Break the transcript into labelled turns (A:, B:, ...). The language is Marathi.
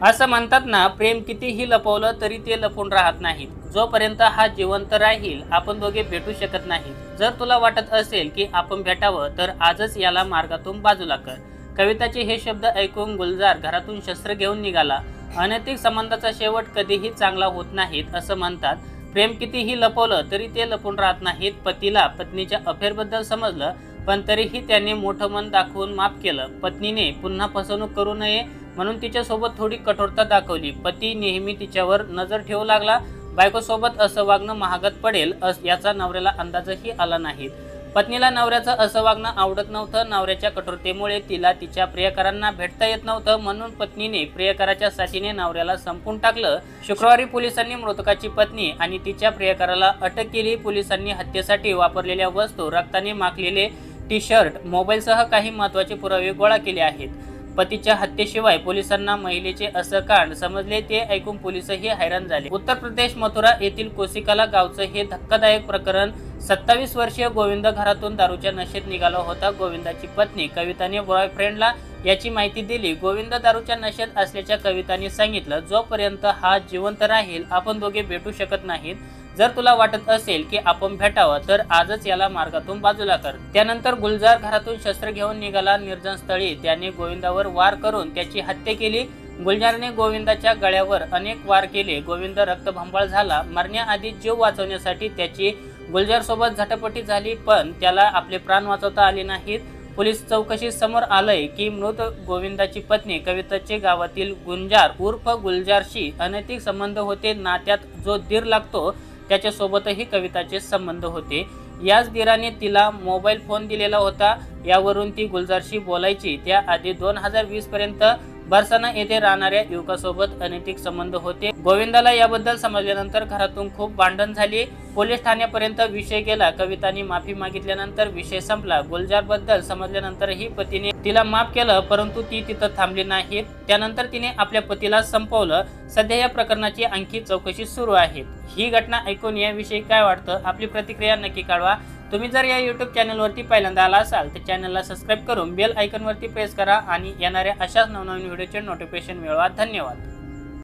A: असं म्हणतात ना, प्रेम कितीही लपवलं तरी ते लपून राहत नाही। जोपर्यंत हा जिवंत राहील आपण दोघे भेटू शकत नाही। जर तुला वाटत असेल की आपण भेटावं तर आजच याला मार्गातून बाजूला कर। कविताचे हे शब्द ऐकून गुलजार घरातून शस्त्र घेऊन निघाला। अनैतिक संबंधाचा शेवट कधीही चांगला होत नाहीत असं म्हणतात। प्रेम कितीही लपवलं तरी ते लपून राहत नाहीत। पतीला पत्नीच्या अफेअरबद्दल समजलं पण तरीही त्याने मोठं मन दाखवून माफ केलं। पत्नीने पुन्हा फसवणूक करू नये म्हणून तिच्यासोबत थोडी कठोरता दाखवली। पती नेहमी तिच्यावर नजर ठेवू लागला। बायकोसोबत असं वागणं महागात पडेल याचा नवऱ्याला अंदाजही आला नाही। पत्नीला नवऱ्याचं असं वागणं आवडत नव्हतं। नवऱ्याच्या कठोरतेमुळे तिला तिच्या प्रियकरांना भेटता येत नव्हतं म्हणून पत्नीने प्रियकराच्या साथीने नवऱ्याला संपून टाकलं। शुक्रवारी पोलिसांनी मृतकाची पत्नी आणि तिच्या प्रियकराला अटक केली। पोलिसांनी हत्येसाठी वापरलेल्या वस्तू, रक्ताने माखलेले टी-शर्ट, मोबाईलसह काही महत्त्वाचे पुरावे गोळा केले आहेत। पतीच्या हत्येशिवाय पोलिसांना महिलेचे असं कांड समजले ते ऐकून पोलिसही हैराण झाले। उत्तर प्रदेश मथुरा येथील कोसिकाला गावचं हे धक्कादायक प्रकरण। 27 वर्षीय गोविंद घरातून दारूच्या नशेत निघाला होता। गोविंदाची पत्नी कविताने बॉयफ्रेंडला याची माहिती दिली। गोविंद दारूच्या नशेत असल्याच्या कविताने सांगितलं, जोपर्यंत हा जिवंत राहील आपण दोघे भेटू शकत नाहीत। जर तुला वाटत असेल की आपण भेटावं तर आजच याला मार्गातून बाजूला कर। त्यानंतर गुलजार घरातून शस्त्र घेऊन निघाला। निर्जन स्थळी त्याने गोविंदावर वार करून त्याची हत्या केली। गुलजारने गोविंदाच्या गळ्यावर अनेक वार केले। गोविंद रक्तबंबाळ झाला। मरण्याआधी जीव वाचवण्यासाठी त्याची गुलजार सोबत झटापटी झाली पण त्याला आपले प्राण वाचवता आले नाहीत। पोलीस चौकशीत समोर आलंय की मृत गोविंदाची पत्नी कविताचे गावातील गुंजार उर्फ गुलजारशी अनैतिक संबंध होते। नात्यात जो दीर लागतो त्याच्यासोबतही कविताचे संबंध होते। याच दीराने तिला मोबाईल फोन दिलेला होता। यावरून ती गुलजारशी बोलायची। त्याआधी 2020 पर्यंत बरसाना येथे राहणाऱ्या युवकासोबत अनैतिक संबंध होते। गोविंदाला याबद्दल समजल्यानंतर घरातून खूप भांडण झाली। पोलीस ठाण्यापर्यंत विषय गेला। कविताने माफी मागितल्यानंतर विषय संपला। गुलजारबद्दल समजल्यानंतरही पतीने तिला माफ केलं परंतु ती तिथं थांबली नाही। त्यानंतर तिने आपल्या पतीला संपवलं। सध्या या प्रकरणाची आणखी चौकशी सुरू आहे। ही घटना ऐकून याविषयी काय वाटतं आपली प्रतिक्रिया नक्की कळवा। तुम्ही जर या YouTube चॅनलवरती पहिल्यांदा आला असाल तर चॅनलला सबस्क्राईब करून बेल आयकॉनवरती प्रेस करा आणि येणाऱ्या अशाच नवनवीन व्हिडिओचे नोटिफिकेशन मिळवा। धन्यवाद।